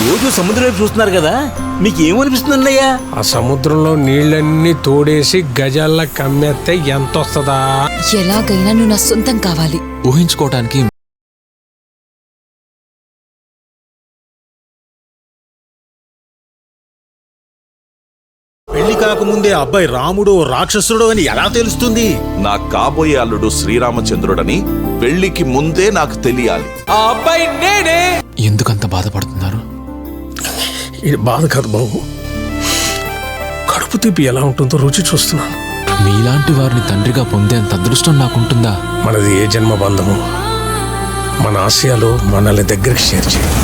రోజు సముద్రం వైపు చూస్తున్నారు కదా, మీకు ఏమనిపిస్తుంది అన్నయ్యా? ఆ సముద్రంలో నీళ్ళన్నీ తోడేసి గజాల్లో కమ్మేస్తే ఎంత వస్తుందా? ఎలాగైనా నువ్వు నా సొంతం కావాలి. ఊహించుకోవటానికి పెళ్లి కాకముందే అబ్బాయి రాముడు రాక్షసుడు అని ఎలా తెలుస్తుంది? నా కాబోయే అల్లుడు శ్రీరామచంద్రుడని పెళ్లికి ముందే నాకు తెలియాలి. ఆ అబ్బాయి నేనే. ఎందుకంత బాధపడుతున్నారు? ఇది బాధ కాదు బాబు, కడుపు తీపి ఎలా ఉంటుందో రుచి చూస్తున్నాను. మీలాంటి వారిని తండ్రిగా పొందేంత అదృష్టం నాకుంటుందా? మనది ఏ జన్మ బంధము, మన ఆశయాలు మనల్ని దగ్గరికి షేర్ చేయాలి.